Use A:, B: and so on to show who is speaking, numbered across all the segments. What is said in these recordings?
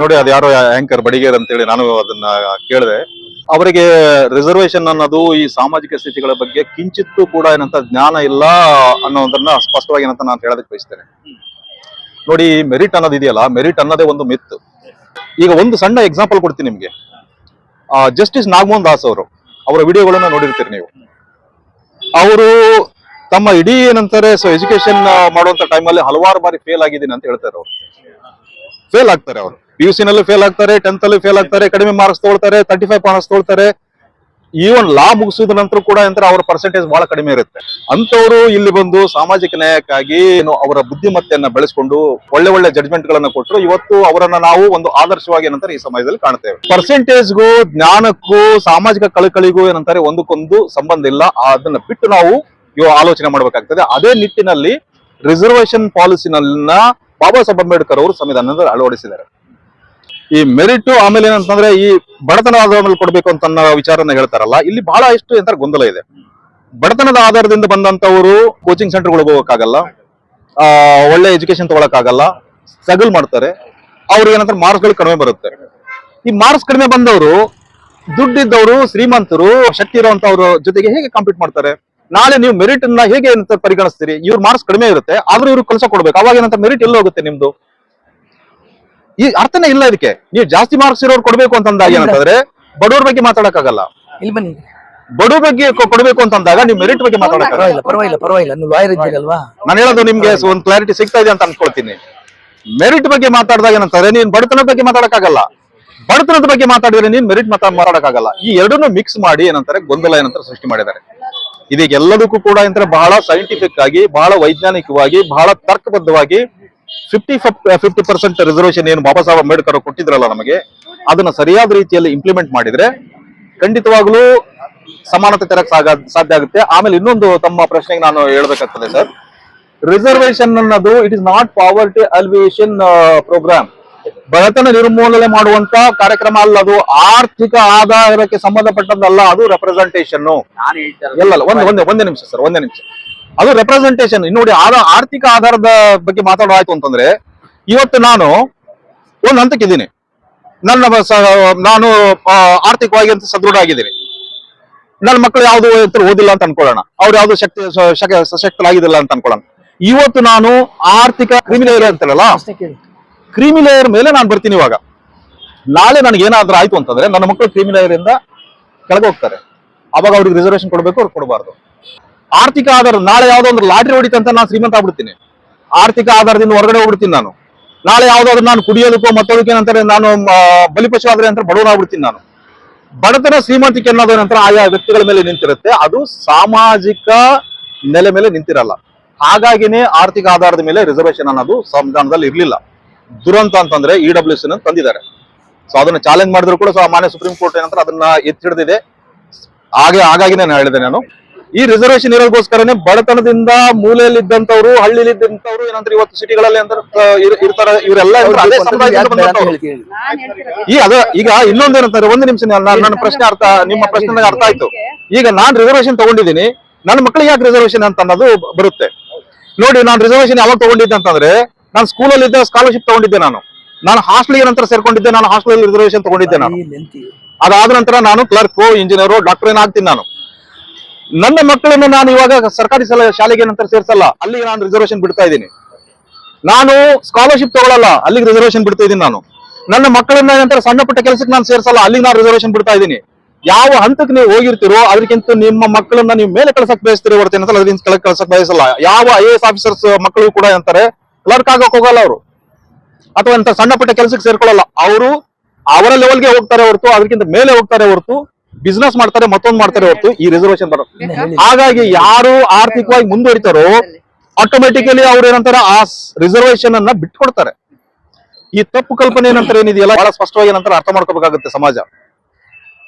A: ನೋಡಿ ಅದು ಯಾರೋ ಆಂಕರ್ ಬಡಿಗೇರ್ ಅಂತೇಳಿ ನಾನು ಅದನ್ನ ಕೇಳಿದೆ. ಅವರಿಗೆ ರಿಸರ್ವೇಶನ್ ಅನ್ನೋದು ಈ ಸಾಮಾಜಿಕ ಸ್ಥಿತಿಗಳ ಬಗ್ಗೆ ಕಿಂಚಿತ್ತೂ ಕೂಡ ಏನಂತ ಜ್ಞಾನ ಇಲ್ಲ ಅನ್ನೋದನ್ನ ಸ್ಪಷ್ಟವಾಗಿ ಏನಂತ ನಾನು ಹೇಳೋದಕ್ಕೆ ಬಯಸ್ತೇನೆ. ನೋಡಿ, ಮೆರಿಟ್ ಅನ್ನೋದು ಇದೆಯಲ್ಲ, ಮೆರಿಟ್ ಅನ್ನೋದೇ ಒಂದು ಮಿತ್. ಈಗ ಒಂದು ಸಣ್ಣ ಎಕ್ಸಾಂಪಲ್ ಕೊಡ್ತೀನಿ ನಿಮ್ಗೆ. ಜಸ್ಟಿಸ್ ನಾಗಮೋಹನ್ ದಾಸ್ ಅವರು, ಅವರ ವಿಡಿಯೋಗಳನ್ನ ನೋಡಿರ್ತೀರಿ ನೀವು. ಅವರು ತಮ್ಮ ಇಡೀ ಏನಂತಾರೆ ಎಜುಕೇಶನ್ ಮಾಡುವಂತ ಟೈಮಲ್ಲಿ ಹಲವಾರು ಬಾರಿ ಫೇಲ್ ಆಗಿದ್ದೀನಿ ಅಂತ ಹೇಳ್ತಾರೆ. ಅವರು ಫೇಲ್ ಆಗ್ತಾರೆ. ಅವರು PUC ನಲ್ಲಿ ಫೇಲ್ ಆಗ್ತಾರೆ, 10th ಅಲ್ಲಿ ಫೇಲ್ ಆಗ್ತಾರೆ, ಕಡಿಮೆ ಮಾರ್ಕ್ಸ್ ತಗೊಳ್ತಾರೆ, 35 ಮಾರ್ಕ್ಸ್ ತಗೊಳ್ತಾರೆ. ಈವನ್ ಲಾ ಮುಗಿಸಿದ ನಂತರ ಕೂಡ ಅವರ ಪರ್ಸೆಂಟೇಜ್ ಬಹಳ ಕಡಿಮೆ ಇರುತ್ತೆ. ಅಂತವರು ಇಲ್ಲಿ ಬಂದು ಸಾಮಾಜಿಕ ನ್ಯಾಯಕ್ಕಾಗಿ ಅವರ ಬುದ್ಧಿಮತ್ತೆಯನ್ನ ಬೆಳೆಸ್ಕೊಂಡು ಒಳ್ಳೆ ಒಳ್ಳೆ ಜಡ್ಜ್ಮೆಂಟ್ ಗಳನ್ನ ಕೊಟ್ಟರು. ಇವತ್ತು ಅವರನ್ನ ನಾವು ಒಂದು ಆದರ್ಶವಾಗಿ ಏನಂತಾರೆ ಈ ಸಮಾಜದಲ್ಲಿ ಕಾಣ್ತೇವೆ. ಪರ್ಸೆಂಟೇಜ್ಗೂ ಜ್ಞಾನಕ್ಕೂ ಸಾಮಾಜಿಕ ಕಳಕಳಿಗೂ ಏನಂತಾರೆ ಒಂದಕ್ಕೊಂದು ಸಂಬಂಧ ಇಲ್ಲ. ಅದನ್ನ ಬಿಟ್ಟು ನಾವು ಆಲೋಚನೆ ಮಾಡಬೇಕಾಗ್ತದೆ. ಅದೇ ನಿಟ್ಟಿನಲ್ಲಿ ರಿಸರ್ವೇಶನ್ ಪಾಲಿಸಿನನ್ನ ಬಾಬಾ ಸಾಹೇಬ್ ಅಂಬೇಡ್ಕರ್ ಅವರು ಸಂವಿಧಾನದಲ್ಲಿ ಅಳವಡಿಸಿದ್ದಾರೆ. ಈ ಮೆರಿಟ್ ಆಮೇಲೆ ಏನಂತಂದ್ರೆ ಈ ಬಡತನದ ಆಧಾರದ ಮೇಲೆ ಕೊಡ್ಬೇಕು ಅಂತ ವಿಚಾರನ ಹೇಳ್ತಾರಲ್ಲ, ಇಲ್ಲಿ ಬಹಳ ಎಷ್ಟು ಎಂತ ಗೊಂದಲ ಇದೆ. ಬಡತನದ ಆಧಾರದಿಂದ ಬಂದಂತವರು ಕೋಚಿಂಗ್ ಸೆಂಟರ್ಗಳಿಗೆ ಹೋಗಕ್ಕಾಗಲ್ಲ, ಒಳ್ಳೆ ಎಜುಕೇಶನ್ ತಗೊಳಕ್ಕಾಗಲ್ಲ, ಸ್ಟ್ರಗಲ್ ಮಾಡ್ತಾರೆ. ಅವ್ರಿಗೆ ಏನಂತಾರೆ ಮಾರ್ಕ್ಸ್ಗಳು ಕಡಿಮೆ ಬರುತ್ತೆ. ಈ ಮಾರ್ಕ್ಸ್ ಕಡಿಮೆ ಬಂದವರು ದುಡ್ಡಿದ್ದವರು, ಶ್ರೀಮಂತರು, ಶಕ್ತಿ ಇರುವಂತವ್ರ ಜೊತೆಗೆ ಹೇಗೆ ಕಾಂಪೀಟ್ ಮಾಡ್ತಾರೆ? ನಾಳೆ ನೀವು ಮೆರಿಟ್ ಅನ್ನ ಹೇಗೆ ಪರಿಗಣಿಸ್ತೀರಿ? ಇವ್ರ ಮಾರ್ಕ್ಸ್ ಕಡಿಮೆ ಇರುತ್ತೆ, ಆದ್ರೂ ಇವ್ರು ಕೆಲಸ ಕೊಡ್ಬೇಕು. ಅವಾಗ ಏನಂತ ಮೆರಿಟ್ ಎಲ್ಲ ಹೋಗುತ್ತೆ ನಿಮ್ದು? ಈ ಅರ್ಥನೇ ಇಲ್ಲ ಇದಕ್ಕೆ. ನೀವು ಜಾಸ್ತಿ ಮಾರ್ಕ್ಸ್ ಇರೋರು ಕೊಡ್ಬೇಕು ಅಂತಂದಾಗ ಏನಂತಂದ್ರೆ ಬಡವ್ರ ಬಗ್ಗೆ ಮಾತಾಡಕ್ಕಾಗಲ್ಲ. ಬಡವ್ರ ಬಗ್ಗೆ ಕೊಡ್ಬೇಕು ಅಂತಂದಾಗ ನೀವು ಮೆರಿಟ್ ಬಗ್ಗೆ ಮಾತಾಡಕ್ಕಾಗಲ್ಲ. ನಾನು ಹೇಳೋದು ನಿಮ್ಗೆ ಒಂದು ಕ್ಲಾರಿಟಿ ಸಿಗ್ತಾ ಇದೆ ಅಂತ ಅನ್ಕೊಳ್ತೀನಿ. ಮೆರಿಟ್ ಬಗ್ಗೆ ಮಾತಾಡಿದಾಗ ಏನಂತಾರೆ ನೀನ್ ಬಡತನದ ಬಗ್ಗೆ ಮಾತಾಡಕ್ಕಾಗಲ್ಲ, ಬಡತನದ ಬಗ್ಗೆ ಮಾತಾಡಿದ್ರೆ ನೀನ್ ಮೆರಿಟ್ ಮಾತಾಡಕ್ಕಾಗಲ್ಲ. ಈ ಎರಡನ್ನೂ ಮಿಕ್ಸ್ ಮಾಡಿ ಏನಂತಾರೆ ಗೊಂದಲ ಏನಂತಾರೆ ಸೃಷ್ಟಿ ಮಾಡಿದ್ದಾರೆ. ಇದಕ್ಕೆಲ್ಲದಕ್ಕೂ ಕೂಡ ಏನಂತಾರೆ ಬಹಳ ಸೈಂಟಿಫಿಕ್ ಆಗಿ, ಬಹಳ ವೈಜ್ಞಾನಿಕವಾಗಿ, ಬಹಳ ತರ್ಕಬದ್ಧವಾಗಿ 50% ರಿಸರ್ವೇಶನ್ ಏನು ಬಾಬಾ ಸಾಹೇಬ್ ಅಂಬೇಡ್ಕರ್ ಕೊಟ್ಟಿದ್ರಲ್ಲ ನಮಗೆ, ಅದನ್ನ ಸರಿಯಾದ ರೀತಿಯಲ್ಲಿ ಇಂಪ್ಲಿಮೆಂಟ್ ಮಾಡಿದ್ರೆ ಖಂಡಿತವಾಗ್ಲೂ ಸಮಾನತೆ ತರಕ್ ಸಾಧ್ಯ ಆಗುತ್ತೆ. ಆಮೇಲೆ ಇನ್ನೊಂದು ತಮ್ಮ ಪ್ರಶ್ನೆಗೆ ನಾನು ಹೇಳ್ಬೇಕಾಗ್ತದೆ ಸರ್. ರಿಸರ್ವೇಶನ್ ಅನ್ನೋದು it is not poverty alleviation program. ಬಡತನ ನಿರ್ಮೂಲನೆ ಮಾಡುವಂತ ಕಾರ್ಯಕ್ರಮ ಅಲ್ಲ ಅದು. ಆರ್ಥಿಕ ಆಧಾರಕ್ಕೆ ಸಂಬಂಧಪಟ್ಟದ್ದಲ್ಲ, ಅದು ರೆಪ್ರೆಸೆಂಟೇಷನ್. ಎಲ್ಲ ಒಂದೇ ನಿಮಿಷ ಸರ್, ಒಂದೇ ನಿಮಿಷ. ಅದು ರೆಪ್ರೆಸೆಂಟೇಷನ್. ನೋಡಿ, ಆರ್ಥಿಕ ಆಧಾರದ ಬಗ್ಗೆ ಮಾತಾಡೋದಾಯ್ತು ಅಂತಂದ್ರೆ, ಇವತ್ತು ನಾನು ಒಂದು ಹಂತಕ್ಕಿದ್ದೀನಿ, ನಾನು ಆರ್ಥಿಕವಾಗಿ ಅಂತ ಸದೃಢ ಆಗಿದ್ದೀನಿ. ನನ್ನ ಮಕ್ಕಳು ಯಾವ್ದು ಓದಿಲ್ಲ ಅಂತ ಅನ್ಕೊಳ್ಳೋಣ, ಅವ್ರು ಯಾವ್ದು ಸಶಕ್ತರಾಗಿದ್ದಿಲ್ಲ ಅಂತ ಅನ್ಕೊಳ್ಳೋಣ. ಇವತ್ತು ನಾನು ಆರ್ಥಿಕ ಕ್ರಿಮಿಲೇಯರ್ ಅಂತಾರಲ್ಲ, ಕ್ರಿಮಿಲೇಯರ್ ಮೇಲೆ ನಾನು ಬರ್ತೀನಿ. ಇವಾಗ ನಾಳೆ ನನಗೆ ಏನಾದ್ರೂ ಆಯ್ತು ಅಂತಂದ್ರೆ ನನ್ನ ಮಕ್ಕಳು ಕ್ರಿಮಿಲೇಯರ್ ಇಂದ ಕೆಳಗೆ ಹೋಗ್ತಾರೆ. ಅವಾಗ ಅವ್ರಿಗೆ ರಿಸರ್ವೇಶನ್ ಕೊಡ್ಬೇಕು, ಅವ್ರು ಕೊಡಬಾರ್ದು. ಆರ್ಥಿಕ ಆಧಾರ, ನಾಳೆ ಯಾವ್ದೋ ಒಂದು ಲಾಟ್ರಿ ಹೊಡಿತಂತ ನಾನು ಶ್ರೀಮಂತ ಆಗ್ಬಿಡ್ತೀನಿ, ಆರ್ಥಿಕ ಆಧಾರದಿಂದ ಹೊರಗಡೆ ಹೋಗ್ಬಿಡ್ತೀನಿ ನಾನು. ನಾಳೆ ಯಾವ್ದಾದ್ರು ನಾನು ಕುಡಿಯೋದಕ್ಕೋ ಮತ್ತೊಳಕ್ಕೆ ಏನಂತಾರೆ ನಾನು ಬಲಿಪಶು ಆದ್ರೆ ಅಂತ ಬಡವನಾಗ್ಬಿಡ್ತೀನಿ ನಾನು. ಬಡತನ ಶ್ರೀಮಂತಿಕೆ ಅನ್ನೋದು ನಂತರ ಆಯಾ ವ್ಯಕ್ತಿಗಳ ಮೇಲೆ ನಿಂತಿರುತ್ತೆ, ಅದು ಸಾಮಾಜಿಕ ನೆಲೆ ಮೇಲೆ ನಿಂತಿರಲ್ಲ. ಹಾಗಾಗಿನೇ ಆರ್ಥಿಕ ಆಧಾರದ ಮೇಲೆ ರಿಸರ್ವೇಶನ್ ಅನ್ನೋದು ಸಂವಿಧಾನದಲ್ಲಿ ಇರ್ಲಿಲ್ಲ. ದುರಂತ ಅಂತಂದ್ರೆ EWS ತಂದಿದ್ದಾರೆ. ಸೊ ಅದನ್ನ ಚಾಲೆಂಜ್ ಮಾಡಿದ್ರು ಕೂಡ ಮಾನ್ಯ ಸುಪ್ರೀಂ ಕೋರ್ಟ್ ಏನಂತಾರೆ ಅದನ್ನ ಎತ್ತಿ ಹಿಡಿದಿದೆ. ಹಾಗಾಗಿ ನಾನು ಹೇಳಿದೆ, ನಾನು ಈ ರಿಸರ್ವೇಶನ್ ಇರೋದಕ್ಕೋಸ್ಕರನೇ ಬಡತನದಿಂದ ಮೂಲೆಯಲ್ಲಿದ್ದಂಥವ್ರು, ಹಳ್ಳಿಲಿದ್ದಂಥವ್ರು ಏನಂದ್ರೆ ಇವತ್ತು ಸಿಟಿಗಳಲ್ಲಿ ಅಂತ ಇರ್ತಾರೆ. ಇವರೆಲ್ಲ ಅದೇ ಸಮುದಾಯದಿಂದ ಬಂದಂಥವ್ರು. ಈಗ ಇನ್ನೊಂದೇನಂತಾರೆ, ಒಂದು ನಿಮಿಷ, ನನ್ನ ಪ್ರಶ್ನೆ ನಿಮ್ಮ ಪ್ರಶ್ನೆ ಅರ್ಥ ಆಯ್ತು. ಈಗ ನಾನ್ ರಿಸರ್ವೇಶನ್ ತಗೊಂಡಿದ್ದೀನಿ, ನನ್ನ ಮಕ್ಕಳಿಗೆ ಯಾಕೆ ರಿಸರ್ವೇಶನ್ ಅಂತ ಅನ್ನೋದು ಬರುತ್ತೆ. ನೋಡಿ, ನಾನು ರಿಸರ್ವೇಶನ್ ಯಾವಾಗ ತಗೊಂಡಿದ್ದೆ ಅಂತಂದ್ರೆ, ನಾನು ಸ್ಕೂಲಲ್ಲಿ ಇದ್ದ ಸ್ಕಾಲರ್ಶಿಪ್ ತಗೊಂಡಿದ್ದೆ. ನಾನು ಹಾಸ್ಟೆಲ್ಗೆ ನಂತರ ಸೇರ್ಕೊಂಡಿದ್ದೆ, ನಾನು ಹಾಸ್ಟೆಲ್ ರಿಸರ್ವೇಶನ್ ತಗೊಂಡಿದ್ದೆ ನಾನು. ಅದಾದ ನಂತರ ನಾನು ಕ್ಲರ್ಕ್, ಇಂಜಿನಿಯರ್, ಡಾಕ್ಟರ್ ಏನಾಗ್ತೀನಿ ನಾನು. ನನ್ನ ಮಕ್ಕಳನ್ನು ನಾನು ಇವಾಗ ಸರ್ಕಾರಿ ಶಾಲೆಗೆ ನಂತರ ಸೇರ್ಸಲ್ಲ, ಅಲ್ಲಿಗೆ ನಾನು ರಿಸರ್ವೇಶನ್ ಬಿಡ್ತಾ ಇದ್ದೀನಿ. ನಾನು ಸ್ಕಾಲರ್ಶಿಪ್ ತಗೊಳ್ಳಲ್ಲ, ಅಲ್ಲಿಗೆ ರಿಸರ್ವೇಶನ್ ಬಿಡ್ತಾ ಇದ್ದೀನಿ ನಾನು. ನನ್ನ ಮಕ್ಕಳನ್ನ ನಂತರ ಸಣ್ಣ ಪುಟ್ಟ ಕೆಲಸಕ್ಕೆ ನಾನು ಸೇರ್ಸಲ್ಲ, ಅಲ್ಲಿಗೆ ನಾನು ರಿಸರ್ವೇಶನ್ ಬಿಡ್ತಾ ಇದ್ದೀನಿ. ಯಾವ ಹಂತಕ್ಕೆ ನೀವು ಹೋಗಿರ್ತೀರೋ ಅದಕ್ಕಿಂತ ನಿಮ್ಮ ಮಕ್ಕಳನ್ನ ನೀವು ಮೇಲೆ ಕಳ್ಸಕ್ ಬಯಸ್ತೀರಿ ಹೊರತು ಏನಂತಾರೆ ಅದರಿಂದ ಕೆಳಗೆ ಕಳ್ಸಕ್ ಬಯಸಲ್ಲ. ಯಾವ IAS ಆಫೀಸರ್ಸ್ ಮಕ್ಕಳು ಕೂಡ ಅಂತಾರೆ ಕ್ಲರ್ಕ್ ಆಗಕ್ ಹೋಗಲ್ಲ ಅವರು, ಅಥವಾ ಅಂತ ಸಣ್ಣ ಪುಟ್ಟ ಕೆಲಸಕ್ಕೆ ಸೇರ್ಕೊಳ್ಳಲ್ಲ. ಅವರು ಅವರ ಲೆವೆಲ್ಗೆ ಹೋಗ್ತಾರೆ ಹೊರತು ಅದಕ್ಕಿಂತ ಮೇಲೆ ಹೋಗ್ತಾರೆ ಹೊರತು ಬಿಸ್ನೆಸ್ ಮಾಡ್ತಾರೆ, ಮತ್ತೊಂದು ಮಾಡ್ತಾರೆ ಹೊರತು ಈ ರಿಸರ್ವೇಶನ್ ಬರುತ್ತೆ. ಹಾಗಾಗಿ ಯಾರು ಆರ್ಥಿಕವಾಗಿ ಮುಂದುವರಿತಾರೋ ಆಟೋಮೆಟಿಕಲಿ ಅವ್ರು ಏನಂತಾರೆ ಆ ರಿಸರ್ವೇಶನ್ ಅನ್ನ ಬಿಟ್ಕೊಡ್ತಾರೆ. ಈ ತಪ್ಪು ಕಲ್ಪನೆ ಏನಂತಾರೆ ಏನಿದೆಯಲ್ಲ ಬಹಳ ಸ್ಪಷ್ಟವಾಗಿ ಏನಂತಾರೆ ಅರ್ಥ ಮಾಡ್ಕೋಬೇಕಾಗುತ್ತೆ ಸಮಾಜ.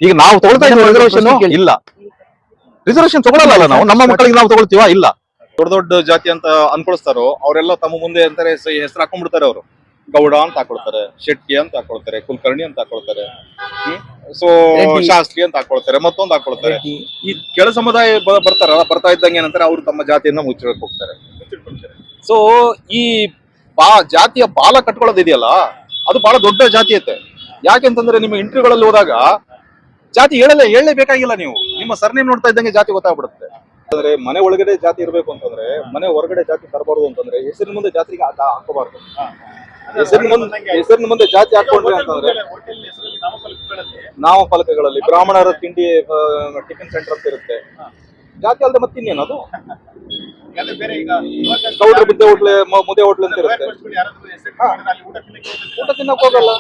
A: ಈಗ ನಾವು ತಗೊಳ್ತಾ ಇದ್ದೀವಿ ರಿಸರ್ವೇಶನ್ ಇಲ್ಲ, ರಿಸರ್ವೇಶನ್ ತಗೊಳ್ಳಲ್ಲ ನಾವು. ನಮ್ಮ ಮಕ್ಕಳಿಗೆ ನಾವು ತಗೊಳ್ತೀವ? ಇಲ್ಲ. ದೊಡ್ಡ ದೊಡ್ಡ ಜಾತಿ ಅಂತ ಅನ್ಕೊಳಿಸ್ತಾರೋ ಅವರೆಲ್ಲ ತಮ್ಮ ಮುಂದೆ ಅಂತಾರೆ ಹೆಸರು ಹಾಕೊಂಡ್ಬಿಡ್ತಾರೆ. ಅವರು ಗೌಡ ಅಂತ ಹಾಕೊಳ್ತಾರೆ, ಶೆಟ್ಟಿ ಅಂತ ಹಾಕೊಳ್ತಾರೆ, ಕುಲಕರ್ಣಿ ಅಂತ ಹಾಕೊಳ್ತಾರೆ, ಸೊ ಶಾಸ್ತ್ರಿ ಅಂತ ಹಾಕೊಳ್ತಾರೆ, ಮತ್ತೊಂದು ಹಾಕೊಳ್ತಾರೆ. ಈ ಕೆಳ ಸಮುದಾಯ ಬರ್ತಾರಲ್ಲ, ಬರ್ತಾ ಇದ್ದಂಗೆ ಏನಂತಾರೆ ಅವ್ರು ತಮ್ಮ ಜಾತಿಯನ್ನ ಮುಚ್ಚಿಡಕ್ ಹೋಗ್ತಾರೆ. ಸೊ ಈ ಜಾತಿಯ ಬಾಲ ಕಟ್ಕೊಳ್ಳೋದಿದೆಯಲ್ಲ, ಅದು ಬಹಳ ದೊಡ್ಡ ಜಾತೀಯತೆ. ಯಾಕೆಂತಂದ್ರೆ ನಿಮ್ಮ ಇಂಟರ್ವ್ಯೂಗಳಲ್ಲಿ ಹೋದಾಗ ಜಾತಿ ಹೇಳಲೇಬೇಕಾಗಿಲ್ಲ, ನೀವು ನಿಮ್ಮ ಸರ್ನೇಮ್ ನೋಡ್ತಾ ಇದ್ದಂಗೆ ಜಾತಿ ಗೊತ್ತಾಗ್ಬಿಡುತ್ತೆ. ಅಂದ್ರೆ ಮನೆ ಒಳಗಡೆ ಜಾತಿ ಇರಬೇಕು ಅಂತಂದ್ರೆ ಮನೆ ಹೊರಗಡೆ ಜಾತಿ ತರಬಾರ್ದು ಅಂತಂದ್ರೆ ಹೆಸರಿನ ಮುಂದೆ ಜಾತಿಗೆ ಹಾಕಬಾರ್ದು. ಹೆಸರಿನ ಮುಂದೆ ಜಾತಿ ಹಾಕೊಂಡ್ರಿ ಅಂತಂದ್ರೆ ನಾಮಫಲಕಗಳಲ್ಲಿ ಬ್ರಾಹ್ಮಣರ ತಿಂಡಿ ಟಿಫಿನ್ ಸೆಂಟರ್ ಅಂತ ಇರುತ್ತೆ, ಜಾತಿ ಅಲ್ಲದೆ ಮತ್ತಿನ್ನೇನು ಅದು. ಗೌಡ್ರ ಮುದ್ದೆ ಹೋಟ್ಲು ಅಂತ ಇರುತ್ತೆ, ಊಟ ತಿನ್ನಕ್ ಹೋಗಲ್ಲ.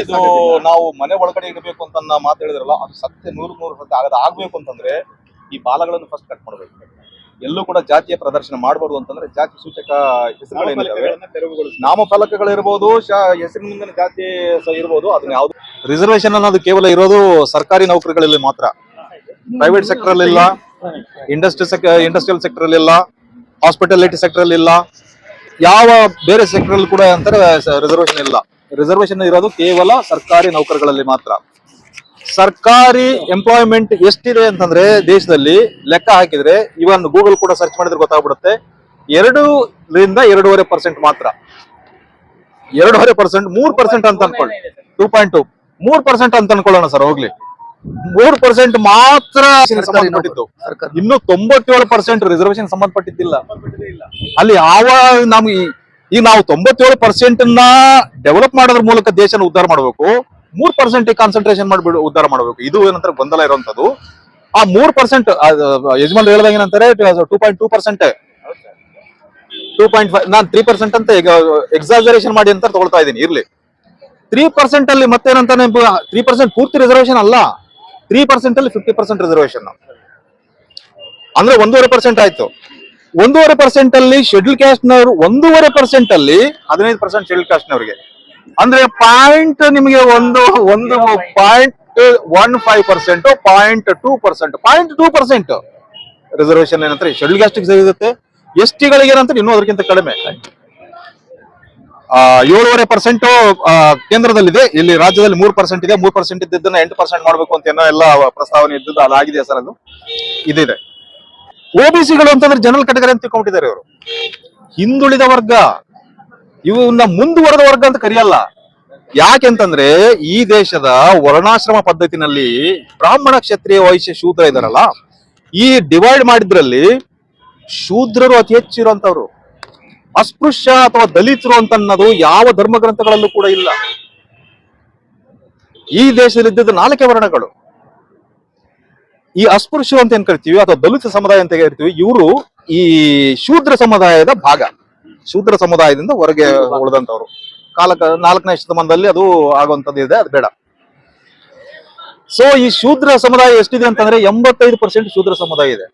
A: ಇದು ನಾವು ಮನೆ ಒಳಗಡೆ ಇಡಬೇಕು ಅಂತ ಮಾತು ಹೇಳಿದ್ರಲ್ಲ, ಅದು ಸತ್ಯ 100% ಆಗ್ಬೇಕು ಅಂತಂದ್ರೆ ಈ ಬಾಲಗಳನ್ನು ಫಸ್ಟ್ ಕಟ್ ಮಾಡ್ಬೇಕು. ಎಲ್ಲೂ ಕೂಡ ಜಾತಿಯ ಪ್ರದರ್ಶನ ಮಾಡಬಾರ್ದು ಅಂತಂದ್ರೆ ಜಾತಿ ಸೂಚಕ ಹೆಸರುಗಳೇನಿದ್ದಾವೆ, ನಾಮಫಲಕಗಳಿರ್ಬೋದು, ಹೆಸರಿನ ಮುಂದಿನ ಜಾತಿ ಇರ್ಬೋದು, ಅದನ್ನ ಯಾವ್ದು ರಿಸರ್ವೇಶನ್ ಅನ್ನೋದು ಕೇವಲ ಇರೋದು ಸರ್ಕಾರಿ ನೌಕರಿಗಳಲ್ಲಿ ಮಾತ್ರ. ಪ್ರೈವೇಟ್ ಸೆಕ್ಟರ್ ಅಲ್ಲಿ ಇಲ್ಲ, ಇಂಡಸ್ಟ್ರಿಯಲ್ ಸೆಕ್ಟರ್ ಅಲ್ಲಿ ಇಲ್ಲ, ಹಾಸ್ಪಿಟಾಲಿಟಿ ಸೆಕ್ಟರ್ ಅಲ್ಲಿ ಇಲ್ಲ, ಯಾವ ಬೇರೆ ಸೆಕ್ಟರ್ ಅಲ್ಲಿ ಕೂಡ ಅಂತಾರೆ ರಿಸರ್ವೇಶನ್ ಇಲ್ಲ. ರಿಸರ್ವೇಶನ್ ಇರೋದು ಕೇವಲ ಸರ್ಕಾರಿ ನೌಕರಿಗಳಲ್ಲಿ ಮಾತ್ರ. ಸರ್ಕಾರಿ ಎಂಪ್ಲಾಯ್ಮೆಂಟ್ ಎಷ್ಟಿದೆ ಅಂತಂದ್ರೆ ದೇಶದಲ್ಲಿ ಲೆಕ್ಕ ಹಾಕಿದ್ರೆ, ಇವನ್ ಗೂಗಲ್ ಕೂಡ ಸರ್ಚ್ ಮಾಡಿದ್ರೆ ಗೊತ್ತಾಗ್ಬಿಡುತ್ತೆ, 2-2.5% ಮಾತ್ರ. 2.5%, 3% ಅಂತ ಅನ್ಕೊಳ್ಳಿ, 2.2, 3% ಅಂತ ಅನ್ಕೊಳ್ಳೋಣ ಸರ್, ಹೋಗ್ಲಿ 3% ಮಾತ್ರ ಸಂಬಂಧಪಟ್ಟಿದ್ದು. ಇನ್ನು 97% ರಿಸರ್ವೇಶನ್ ಸಂಬಂಧಪಟ್ಟಿದ್ದಿಲ್ಲ. ಅಲ್ಲಿ ನಮ್ಗೆ ಈಗ ನಾವು 97% ಡೆವಲಪ್ ಮಾಡೋದ್ರ ಮೂಲಕ ದೇಶನ ಉದ್ಧಾರ ಮಾಡಬೇಕು, 3% ಕಾನ್ಸಂಟ್ರೇಷನ್ ಮಾಡ್ಬಿಡು ಉದ್ಧಾರ ಮಾಡಬೇಕು. ಇದು ಏನಂತಾರೆ ಗೊಂದಲ ಇರುವಂತದ್ದು. ಆ 3% ಯಜಮಾನ್ ಹೇಳ್ದಂಗೆ ಏನಂತಾರೆ 2.2%, 2.5, ನಾನು 3% ಅಂತ ಎಕ್ಸಾಜರೇಷನ್ ಮಾಡಿ ಅಂತ ತಗೊಳ್ತಾ ಇದ್ದೀನಿ. ಇರ್ಲಿ, 3% ಅಲ್ಲಿ ಮತ್ತೇನಂತಾನೆ 3% ಪೂರ್ತಿ ರಿಸರ್ವೇಶನ್ ಅಲ್ಲ, 3% ಅಲ್ಲಿ 50% ರಿಸರ್ವೇಶನ್ ಅಂದ್ರೆ 1.5% ಆಯ್ತು. 1.5% ಅಲ್ಲಿ ಶೆಡ್ಯೂಲ್ ಕ್ಯಾಸ್ಟ್ ನವರು, 1.5% ಅಲ್ಲಿ 15% ಶೆಡ್ಯೂಲ್ ಕ್ಯಾಸ್ಟ್ ನವರಿಗೆ, ಅಂದ್ರೆ ಪಾಯಿಂಟ್ ನಿಮಗೆ 1.15%, 0.2% ರಿಸರ್ವೇಶನ್ ಏನಂತಾರೆ ಶೆಡ್ಯೂಲ್ ಕ್ಯಾಸ್ಟ್ ಸಿಗುತ್ತೆ. ಎಸ್ ಟಿಗಳಿಗೆ ಏನಂತಾರೆ ಇನ್ನೂ ಅದಕ್ಕಿಂತ ಕಡಿಮೆ. 7.5% ಕೇಂದ್ರದಲ್ಲಿದೆ, ಇಲ್ಲಿ ರಾಜ್ಯದಲ್ಲಿ 3% ಇದೆ. 3% ಇದ್ದನ್ನ 8% ಮಾಡಬೇಕು ಅಂತ ಏನೋ ಎಲ್ಲ ಪ್ರಸ್ತಾವನೆ ಇದ್ದದ್ದು ಅದಾಗಿದೆ ಸರ್, ಅದು ಇದಿದೆ. OBCಗಳು ಅಂತಂದ್ರೆ ಜನರಲ್ ಕ್ಯಾಟಗರಿ ಅಂತ ತಿಳ್ಕೊಂಡಿದ್ದಾರೆ ಇವರು, ಹಿಂದುಳಿದ ವರ್ಗ, ಇವನ್ನ ಮುಂದುವರೆದ ವರ್ಗ ಅಂತ ಕರೆಯಲ್ಲ. ಯಾಕೆಂತಂದ್ರೆ ಈ ದೇಶದ ವರ್ಣಾಶ್ರಮ ಪದ್ಧತಿನಲ್ಲಿ ಬ್ರಾಹ್ಮಣ, ಕ್ಷತ್ರಿಯ, ವೈಶ್ಯ, ಶೂದ್ರ ಇದಾರಲ್ಲ, ಈ ಡಿವೈಡ್ ಮಾಡಿದ್ರಲ್ಲಿ ಶೂದ್ರರು ಅತಿ ಹೆಚ್ಚು ಇರುವಂತವ್ರು. ಅಸ್ಪೃಶ್ಯ ಅಥವಾ ದಲಿತರು ಅಂತ ಅನ್ನೋದು ಯಾವ ಧರ್ಮ ಗ್ರಂಥಗಳಲ್ಲೂ ಕೂಡ ಇಲ್ಲ. ಈ ದೇಶದಲ್ಲಿ ಇದ್ದಿದ್ದು 4 ವರ್ಣಗಳು. ಈ ಅಸ್ಪೃಶ್ಯ ಅಂತ ಏನ್ ಕರಿತೀವಿ ಅಥವಾ ದಲಿತ ಸಮುದಾಯ ಅಂತ ಕರಿತೀವಿ, ಇವರು ಈ ಶೂದ್ರ ಸಮುದಾಯದ ಭಾಗ. ಶೂದ್ರ ಸಮುದಾಯದಿಂದ ಹೊರಗೆ ಉಳಿದಂತವ್ರು. 4ನೇ ಶತಮಾನದಲ್ಲಿ ಅದು ಆಗುವಂತದ್ದು ಇದೆ, ಅದು ಬೇಡ. ಸೊ ಈ ಶೂದ್ರ ಸಮುದಾಯ ಎಷ್ಟಿದೆ ಅಂತಂದ್ರೆ 85% ಶೂದ್ರ ಸಮುದಾಯ ಇದೆ.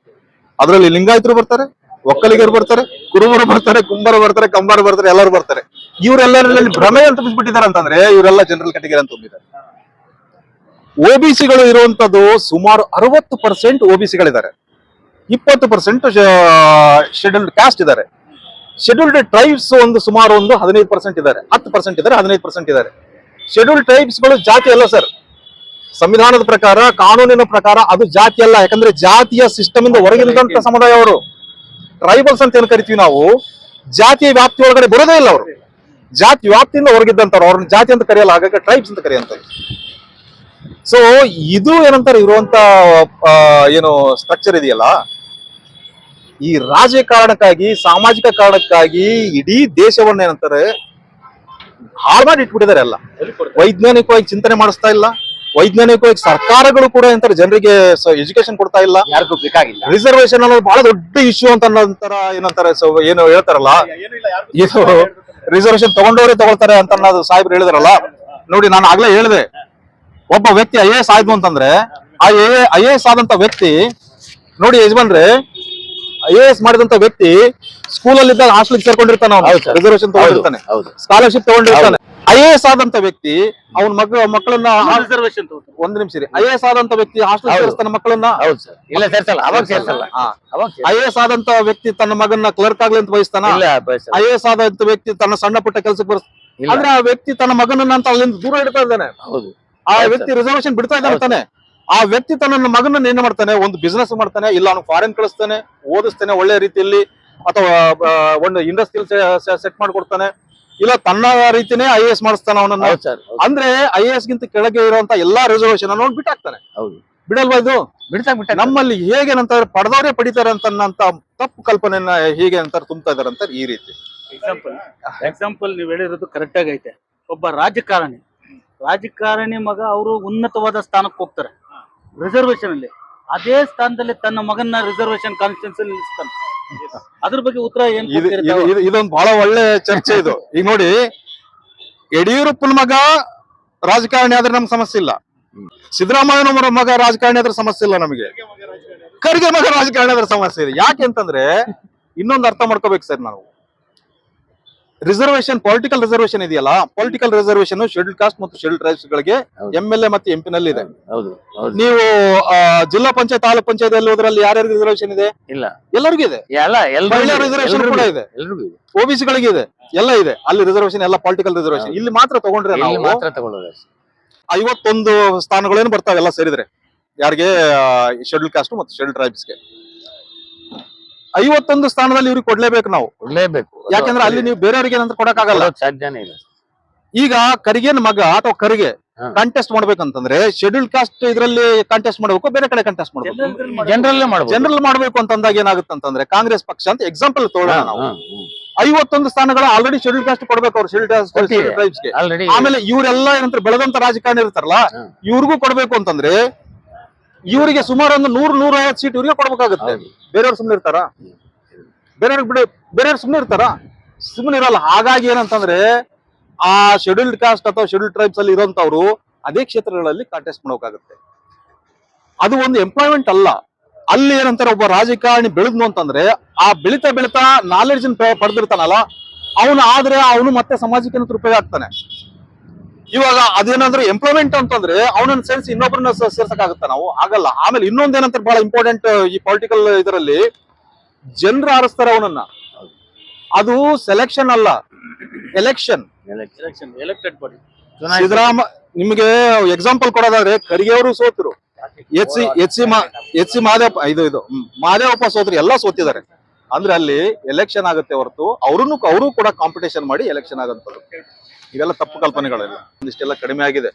A: ಅದರಲ್ಲಿ ಲಿಂಗಾಯತರು ಬರ್ತಾರೆ, ಒಕ್ಕಲಿಗರು ಬರ್ತಾರೆ, ಕುರುಬರು ಬರ್ತಾರೆ, ಕುಂಬರು ಬರ್ತಾರೆ, ಕಂಬಾರು ಬರ್ತಾರೆ, ಎಲ್ಲರೂ ಬರ್ತಾರೆ. ಇವರೆಲ್ಲರಲ್ಲಿ ಭ್ರಮೆ ಅಂತ ಬಿಟ್ಬಿಟ್ಟಿದ್ದಾರೆ ಅಂತಂದ್ರೆ ಇವರೆಲ್ಲ ಜನರಲ್ ಕ್ಯಾಟಗರಿ ಅಂತ ತುಂಬಿದ್ದಾರೆ. OBCಗಳು ಇರುವಂತದ್ದು ಸುಮಾರು 60% OBCಗಳಿದ್ದಾರೆ, 20% ಶೆಡ್ಯೂಲ್ಡ್ ಕ್ಯಾಸ್ಟ್ ಇದ್ದಾರೆ. ಶೆಡ್ಯೂಲ್ಡ್ ಟ್ರೈಬ್ಸ್ ಸುಮಾರು 15% ಇದ್ದಾರೆ, 10% ಇದ್ದಾರೆ, 15% ಇದ್ದಾರೆ. ಶೆಡ್ಯೂಲ್ಡ್ ಟ್ರೈಬ್ಸ್ಗಳು ಜಾತಿ ಅಲ್ಲ ಸರ್, ಸಂವಿಧಾನದ ಪ್ರಕಾರ, ಕಾನೂನಿನ ಪ್ರಕಾರ ಅದು ಜಾತಿ ಅಲ್ಲ. ಯಾಕಂದ್ರೆ ಜಾತಿಯ ಸಿಸ್ಟಮ್ ಇಂದ ಹೊರಗಿರುವಂತ ಸಮುದಾಯ ಅವರು. ಟ್ರೈಬಲ್ಸ್ ಅಂತ ಏನ್ ಕರಿತೀವಿ ನಾವು, ಜಾತಿಯ ವ್ಯಾಪ್ತಿ ಒಳಗಡೆ ಬರೋದೇ ಇಲ್ಲ ಅವರು, ಜಾತಿ ವ್ಯಾಪ್ತಿಯಿಂದ ಹೊರಗಿದ್ದಂತವ್ರು, ಅವ್ರನ್ನ ಜಾತಿ ಅಂತ ಕರೆಯಲ್ಲ, ಹಾಗಾಗಿ ಟ್ರೈಬ್ಸ್ ಅಂತ ಕರೆಯಂತಾರೆ. ಸೊ ಇದು ಏನಂತಾರೆ ಇರುವಂತ ಏನು ಸ್ಟ್ರಕ್ಚರ್ ಇದೆಯಲ್ಲ, ಈ ರಾಜಕಾರಣಕ್ಕಾಗಿ, ಸಾಮಾಜಿಕ ಕಾರಣಕ್ಕಾಗಿ ಇಡೀ ದೇಶವನ್ನ ಏನಂತಾರೆ ಹಾಳು ಮಾಡಿ ಇಟ್ಬಿಟ್ಟಿದ್ದಾರೆ. ಎಲ್ಲ ವೈಜ್ಞಾನಿಕವಾಗಿ ಚಿಂತನೆ ಮಾಡಿಸ್ತಾ ಇಲ್ಲ, ವೈಜ್ಞಾನಿಕವಾಗಿ ಸರ್ಕಾರಗಳು ಕೂಡ ಏನಂತಾರೆ ಜನರಿಗೆ ಎಜುಕೇಶನ್ ಕೊಡ್ತಾ ಇಲ್ಲ,
B: ಯಾರಿಗೂ ಬೇಕಾಗಿಲ್ಲ.
A: ರಿಸರ್ವೇಶನ್ ಅನ್ನೋದು ಬಹಳ ದೊಡ್ಡ ಇಶ್ಯೂ ಅಂತ ಅನ್ನೋಂತರ ಏನಂತಾರೆ ಏನು ಹೇಳ್ತಾರಲ್ಲ, ಇದು ರಿಸರ್ವೇಶನ್ ತಗೊಂಡವರೇ ತಗೊಳ್ತಾರೆ ಅಂತ ಅನ್ನೋದು ಸಾಹೇಬ್ರು ಹೇಳಿದಾರಲ್ಲ. ನೋಡಿ, ನಾನು ಆಗ್ಲೇ ಹೇಳಿದೆ, ಒಬ್ಬ ವ್ಯಕ್ತಿ IAS ಆಯ್ತು ಅಂತಂದ್ರೆ ಆ IAS ಆದಂತ ವ್ಯಕ್ತಿ ನೋಡಿ ಯಜಮಾನ್ರೆ, IAS ಮಾಡಿದಂತ ವ್ಯಕ್ತಿ ಸ್ಕೂಲಲ್ಲಿ ಇದ್ದಾಗ ಹಾಸ್ಟೆಲ್ ಸೇರ್ಕೊಂಡಿರ್ತಾನೆ, ರಿಸರ್ವೇಶನ್ ತಗೊಂಡಿರ್ತಾನೆ, ಸ್ಕಾಲರ್ಶಿಪ್ ತಗೊಂಡಿರ್ತಾನೆ. IAS ಆದಂತ ವ್ಯಕ್ತಿ ಅವನ ಮಕ್ಕಳನ್ನ
B: ರಿಸರ್ವೇಶನ್
A: ಒಂದ್ ನಿಮಿಷ ರೀ, IAS ಆದಂತ ವ್ಯಕ್ತಿ ಹಾಸ್ಟೆಲ್ ಸೇರಿಸ್ತಾನೆ ಮಕ್ಕಳನ್ನ,
B: ಇಲ್ಲ ಸೇರ್ಸಲ್ಲ, ಅವಾಗ ಸೇರ್ಸಲ್ಲ.
A: IAS ಆದಂತ ವ್ಯಕ್ತಿ ತನ್ನ ಮಗನ್ನ ಕ್ಲರ್ಕ್ ಆಗ್ಲಿ ಅಂತ ಬಯಸ್ತಾನ, IAS ಆದಂತ ವ್ಯಕ್ತಿ ತನ್ನ ಸಣ್ಣ ಪುಟ್ಟ ಕೆಲಸಕ್ಕೆ ಅಂದ್ರೆ ಆ ವ್ಯಕ್ತಿ ತನ್ನ ಮಗನನ್ನ ಅಂತ ಅಲ್ಲಿಂದ ದೂರ ಇಡ್ತಾ ಇದ್ದಾನೆ. ಆ ವ್ಯಕ್ತಿ ರಿಸರ್ವೇಶನ್ ಬಿಡ್ತಾ ಇದ್ದಾನೆ. ಆ ವ್ಯಕ್ತಿ ತನ್ನ ಮಗನನ್ನ ಏನ್ ಮಾಡ್ತಾನೆ, ಒಂದು ಬಿಸ್ನೆಸ್ ಮಾಡ್ತಾನೆ, ಇಲ್ಲ ಅವನು ಫಾರಿನ್ ಕಳಿಸ್ತಾನೆ, ಓದಿಸ್ತಾನೆ ಒಳ್ಳೆ ರೀತಿಯಲ್ಲಿ, ಅಥವಾ ಒಂದು ಇಂಡಸ್ಟ್ರಿಯಲ್ ಸೆಟ್ ಮಾಡ್ಕೊಡ್ತಾನೆ, ಇಲ್ಲ ತನ್ನ ರೀತಿನೇ IAS ಮಾಡಿಸ್ತಾನ ಅವನನ್ನ.
B: ಹೌದು ಸರ್
A: ಅಂದ್ರೆ IAS ಗಿಂತ ಕೆಳಗೆ ಇರುವಂತ ಎಲ್ಲಾ ರಿಸರ್ವೇಶನ್ ನೋಡಿ ಬಿಟ್ಟಾಕ್ತಾನೆ.
B: ಹೌದು
A: ಬಿಡಲ್ವಾ ಇದು?
B: ಬಿಡ್ತಾ
A: ನಮ್ಮಲ್ಲಿ ಹೇಗೇನಂತಾರೆ ಪಡೆದವರೇ ಪಡಿತಾರೆ ಅಂತನ್ನಂತ ತಪ್ಪು ಕಲ್ಪನೆಯನ್ನ ಹೇಗೆ ಅಂತಾರೆ ತುಂಬ್ತಾ ಇದಾರೆ ಅಂತ ಈ ರೀತಿ.
C: ಎಕ್ಸಾಂಪಲ್ ನೀವು ಹೇಳಿರೋದು ಕರೆಕ್ಟ್ ಆಗೈತೆ. ಒಬ್ಬ ರಾಜಕಾರಣಿ ಮಗ ಅವರು ಉನ್ನತವಾದ ಸ್ಥಾನಕ್ಕೆ ಹೋಗ್ತಾರೆ ರಿಸರ್ವೇಶನ್ ಅಲ್ಲಿ, ಅದೇ ಸ್ಥಾನದಲ್ಲಿ ತನ್ನ ಮಗನ ರಿಸರ್ವೇಶನ್ ಕಾನ್ಸ್ಟಿಟ್ಯೂನ್ಸಿ ನಿಲ್ಲಿಸ್ತಾನೆ. ಅದ್ರ ಬಗ್ಗೆ ಉತ್ತರ ಏನ್ ಕೊಡ್ತೀರಿ ತಾವು?
A: ಇದೊಂದು ಬಹಳ ಒಳ್ಳೆ ಚರ್ಚೆ ಇದು. ಈಗ ನೋಡಿ, ಯಡಿಯೂರಪ್ಪನ ಮಗ ರಾಜಕಾರಣಿ ಆದ್ರೆ ನಮ್ಗೆ ಸಮಸ್ಯೆ ಇಲ್ಲ, ಸಿದ್ದರಾಮಯ್ಯನವರ ಮಗ ರಾಜಕಾರಣಿ ಆದ್ರೆ ಸಮಸ್ಯೆ ಇಲ್ಲ ನಮಗೆ, ಖರ್ಗೆ ಮಗ ರಾಜಕಾರಣಿ ಆದ್ರೆ ಸಮಸ್ಯೆ ಇದೆ. ಯಾಕೆ ಅಂತಂದ್ರೆ ಇನ್ನೊಂದು ಅರ್ಥ ಮಾಡ್ಕೋಬೇಕು ಸರ್ ನಾವು. ರಿಸರ್ವೇಶನ್, ಪೊಲಿಟಿಕಲ್ ರಿಸರ್ವೇಶನ್ ಇದೆಯಲ್ಲ, ಪೊಲಿಟಿಕಲ್ ರಿಸರ್ವೇಶನ್ ಶೆಡ್ಯೂಲ್ ಕಾಸ್ಟ್ ಮತ್ತು ಶೆಡ್ಯೂಲ್ ಟ್ರೈಬ್ಸ್ ಗಳಿಗೆ MLA ಮತ್ತು MP ನಲ್ಲಿ ಇದೆ.
B: ಹೌದು ಹೌದು
A: ನೀವು ಜಿಲ್ಲಾ ಪಂಚಾಯತ್ ತಾಲೂಕ್ ಪಂಚಾಯತ್ ಅಲ್ಲಿ ಹೋದ್ರಲ್ಲಿ ಯಾರ್ಯಾರಿಗೆ ರಿಸರ್ವೇಶನ್ ಇದೆ?
B: ಇಲ್ಲ
A: ಎಲ್ಲರಿಗೂ ಇದೆ. ಮಹಿಳಾ ರಿಸರ್ವೇಶನ್ ಕೂಡ ಇದೆ,
B: ಎಲ್ರಿಗೂ ಇದೆ,
A: OBC ಗಳಿಗೆ ಇದೆ, ಎಲ್ಲ ಇದೆ. ಅಲ್ಲಿ ರಿಸರ್ವೇಶನ್ ಎಲ್ಲ ಪೊಲಿಟಿಕಲ್ ರಿಸರ್ವೇಶನ್. ಇಲ್ಲಿ ಮಾತ್ರ ತಗೊಂಡ್ರೆ
B: ಇಲ್ಲಿ
A: ನಾವು
B: ಮಾತ್ರ ತಗೊಳ್ಳೋದು.
A: 51 ಸ್ಥಾನಗಳೇನು ಬರ್ತಾವೆ ಎಲ್ಲ ಸೇರಿದ್ರೆ ಯಾರಿಗೆ? ಶೆಡ್ಯೂಲ್ ಕಾಸ್ಟ್ ಮತ್ತು ಶೆಡ್ಯೂಲ್ ಟ್ರೈಬ್ಸ್ಗೆ 51 ಸ್ಥಾನದಲ್ಲಿ ಇವ್ರಿಗೆ ಕೊಡ್ಲೇಬೇಕು ನಾವು.
B: ಕೊಡ್ಲೇಬೇಕು.
A: ಯಾಕಂದ್ರೆ ಅಲ್ಲಿ ನೀವು ಬೇರೆಯವ್ರಿಗೆ ಏನಂತ ಕೊಡಕ್ಕಾಗಲ್ಲ.
B: ಕೊಡೋಕ್ ಸಾಧ್ಯನೇ ಇಲ್ಲ.
A: ಈಗ ಕರಿಗೇನ್ ಮಗ ಅಥವಾ ಕರಿಗೆ
B: ಹಾ.
A: ಕಂಟೆಸ್ಟ್ ಮಾಡ್ಬೇಕಂತಂದ್ರೆ ಶೆಡ್ಯೂಲ್ ಕಾಸ್ಟ್ ಇದ್ರಲ್ಲಿ ಕಂಟೆಸ್ಟ್ ಮಾಡ್ಬೇಕು, ಬೇರೆ ಕಡೆ ಕಂಟೆಸ್ಟ್ ಮಾಡ್ಬೇಕು.
B: ಜನರಲ್ಲೇ ಮಾಡ್ಬೋದು.
A: ಜನರಲ್ ಮಾಡ್ಬೇಕು ಅಂತಂದಾಗ ಏನಾಗುತ್ತೆ ಅಂತಂದ್ರೆ ಕಾಂಗ್ರೆಸ್ ಪಕ್ಷ ಅಂತ ಎಕ್ಸಾಂಪಲ್ ತಗೊಳ್ಳೋಣ ನಾವು. 51 ಸ್ಥಾನಗಳು ಆಲ್ರೆಡಿ ಶೆಡ್ಯೂಲ್ ಕಾಸ್ಟ್ ಕೊಡ್ಬೇಕು ಅವ್ರು, ಶೆಡ್ಯೂಲ್ ಕಾಸ್ಟ್
B: ಕೊಟ್ಟಿದೆ.
A: ಟ್ರೈಬ್ಸ್ಗೆ.
B: ಆಲ್ರೆಡಿ
A: ಆಮೇಲೆ ಇವರೆಲ್ಲ ಏನಂತಾರೆ ಬೆಳೆದಂತ ರಾಜಕಾರಣಿ ಇರ್ತಾರಲ್ಲ, ಇವ್ರಿಗೂ ಕೊಡ್ಬೇಕು ಅಂತಂದ್ರೆ ಇವರಿಗೆ ಸುಮಾರು ಒಂದು 100-150 ಸೀಟ್ ಇವ್ರಿಗೆ ಕೊಡ್ಬೇಕಾಗುತ್ತೆ. ಬೇರೆಯವ್ರು ಸುಮ್ನೆ ಇರ್ತಾರ? ಬೇರೆಯವ್ರು ಸುಮ್ನೆ ಇರ್ತಾರ? ಸುಮ್ನೆ ಇರಲ್ಲ. ಹಾಗಾಗಿ ಏನಂತಂದ್ರೆ ಆ ಶೆಡ್ಯೂಲ್ಡ್ ಕಾಸ್ಟ್ ಅಥವಾ ಶೆಡ್ಯೂಲ್ಡ್ ಟ್ರೈಬ್ಸ್ ಅಲ್ಲಿ ಇರೋಂತವ್ರು ಅದೇ ಕ್ಷೇತ್ರಗಳಲ್ಲಿ ಕಾಂಟೆಸ್ಟ್ ಮಾಡೋಕಾಗುತ್ತೆ. ಅದು ಒಂದು ಎಂಪ್ಲಾಯ್ಮೆಂಟ್ ಅಲ್ಲ. ಅಲ್ಲಿ ಏನಂತಾರೆ ಒಬ್ಬ ರಾಜಕಾರಣಿ ಬೆಳೆದ್ನು ಅಂತಂದ್ರೆ ಆ ಬೆಳಿತಾ ಬೆಳಿತಾ ನಾಲೆಡ್ಜ್ ಪಡೆದಿರ್ತಾನಲ್ಲ ಅವನು, ಆದ್ರೆ ಅವನು ಮತ್ತೆ ಸಮಾಜಕ್ಕೆ ಉಪಯೋಗ ಆಗ್ತಾನೆ. ಇವಾಗ ಅದೇನಂದ್ರೆ ಎಂಪ್ಲಾಯ್ಮೆಂಟ್ ಅಂತಂದ್ರೆ ಅವನನ್ನ ಸೇರಿಸಿ ಇನ್ನೊಬ್ಬರನ್ನ ಸೇರ್ಸಕ್ಕಾಗುತ್ತಾ ನಾವು? ಆಗಲ್ಲ. ಆಮೇಲೆ ಇನ್ನೊಂದೇನಂತ ಬಹಳ ಇಂಪಾರ್ಟೆಂಟ್ ಈ ಪೊಲಿಟಿಕಲ್ ಇದರಲ್ಲಿ, ಜನರು ಆರಿಸ್ತಾರೆ ಅವನನ್ನ. ಅದು ಸೆಲೆಕ್ಷನ್ ಅಲ್ಲ, ಎಲೆಕ್ಷನ್.
C: Elected body.
A: ನಿಮಗೆ ಎಕ್ಸಾಂಪಲ್ ಕೊಡೋದಾದ್ರೆ ಖರ್ಗೆ ಅವರು ಸೋತರು, ಎಚ್ ಸಿ ಮಾದೇವಪ್ಪ ಸೋತರು, ಎಲ್ಲ ಸೋತಿದ್ದಾರೆ. ಅಂದ್ರೆ ಅಲ್ಲಿ ಎಲೆಕ್ಷನ್ ಆಗುತ್ತೆ ಹೊರತು ಅವರು ಕೂಡ ಕಾಂಪಿಟೇಷನ್ ಮಾಡಿ ಎಲೆಕ್ಷನ್ ಆಗಂತದ್ದು. ಇವೆಲ್ಲ ತಪ್ಪು ಕಲ್ಪನೆಗಳೆಲ್ಲ. ಒಂದಿಷ್ಟೆಲ್ಲ ಕಡಿಮೆ ಆಗಿದೆ,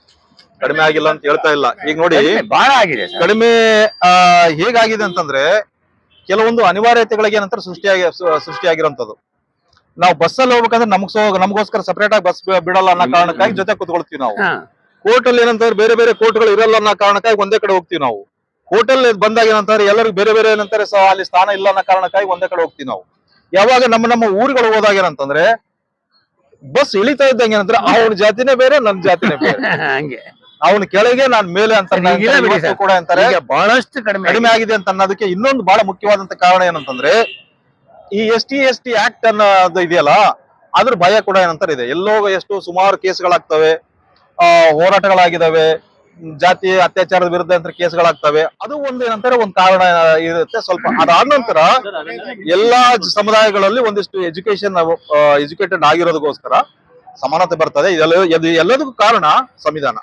A: ಕಡಿಮೆ ಆಗಿಲ್ಲ ಅಂತ ಹೇಳ್ತಾ ಇಲ್ಲ. ಈಗ ನೋಡಿ
B: ಬಹಳ ಆಗಿದೆ ಸರ್.
A: ಕಡಿಮೆ ಹೇಗಾಗಿದೆ ಅಂತಂದ್ರೆ ಕೆಲವೊಂದು ಅನಿವಾರ್ಯತೆಗಳಿಗೆ ನಂತರ ಸೃಷ್ಟಿಯಾಗಿರೋಂಥದ್ದು. ನಾವು ಬಸ್ಸಲ್ಲಿ ಹೋಗ್ಬೇಕಂದ್ರೆ ನಮಗೋಸ್ಕರ ಸಪರೇಟ್ ಆಗಿ ಬಸ್ ಬಿಡಲ್ಲ ಅನ್ನೋ ಕಾರಣಕ್ಕಾಗಿ ಜೊತೆ ಕುತ್ಕೊಳ್ತೀವಿ ನಾವು. ಕೋರ್ಟ್ ಅಲ್ಲಿ ಏನಂತಾರೆ ಬೇರೆ ಬೇರೆ ಕೋರ್ಟ್ಗಳು ಇರಲ್ಲ ಅನ್ನೋ ಕಾರಣಕ್ಕಾಗಿ ಒಂದೇ ಕಡೆ ಹೋಗ್ತೀವಿ ನಾವು. ಕೋರ್ಟ್ ಅಲ್ಲಿ ಬಂದಾಗ ಏನಂತಾರೆ ಎಲ್ಲರಿಗೂ ಬೇರೆ ಬೇರೆ ಏನಂತಾರೆ ಅಲ್ಲಿ ಸ್ಥಾನ ಇಲ್ಲ ಅನ್ನೋ ಕಾರಣಕ್ಕಾಗಿ ಒಂದೇ ಕಡೆ ಹೋಗ್ತೀವಿ ನಾವು. ಯಾವಾಗ ನಮ್ಮ ಊರುಗಳು ಹೋದಾಗ ಏನಂತಂದ್ರೆ ಬಸ್ ಇಳಿತಾ ಇದ್ದಂಗೆ ಏನಂದ್ರೆ ಅವನ ಜಾತಿನೇ ಬೇರೆ, ನನ್ನ ಜಾತಿನೇ ಬೇರೆ,
B: ಹಂಗೆ
A: ಅವನ ಕೆಳಗೆ ನಾನ್ ಮೇಲೆ ಅಂತ ಕೂಡ ಅಂತಾರೆ.
B: ಬಹಳಷ್ಟು ಕಡಿಮೆ
A: ಆಗಿದೆ ಅಂತ ಅನ್ನೋದಕ್ಕೆ ಇನ್ನೊಂದು ಬಹಳ ಮುಖ್ಯವಾದಂತ ಕಾರಣ ಏನಂತಂದ್ರೆ ಈ ST ಆಕ್ಟ್ ಅನ್ನೋದು ಇದೆಯಲ್ಲ, ಅದ್ರ ಭಯ ಕೂಡ ಏನಂತಾರೆ ಇದೆ. ಎಲ್ಲೋ ಎಷ್ಟು ಸುಮಾರು ಕೇಸ್ಗಳಾಗ್ತವೆ, ಹೋರಾಟಗಳಾಗಿದ್ದಾವೆ, ಜಾತಿ ಅತ್ಯಾಚಾರದ ವಿರುದ್ಧ ಅಂತ ಕೇಸ್ಗಳಾಗ್ತವೆ. ಅದು ಏನಂತಾರೆ ಒಂದು ಕಾರಣ ಇರುತ್ತೆ ಸ್ವಲ್ಪ. ಅದಾದ ನಂತರ ಎಲ್ಲಾ ಸಮುದಾಯಗಳಲ್ಲಿ ಒಂದಿಷ್ಟು ಎಜುಕೇಟೆಡ್ ಆಗಿರೋದಕ್ಕೋಸ್ಕರ ಸಮಾನತೆ ಬರ್ತದೆ. ಎಲ್ಲದಕ್ಕೂ ಕಾರಣ ಸಂವಿಧಾನ.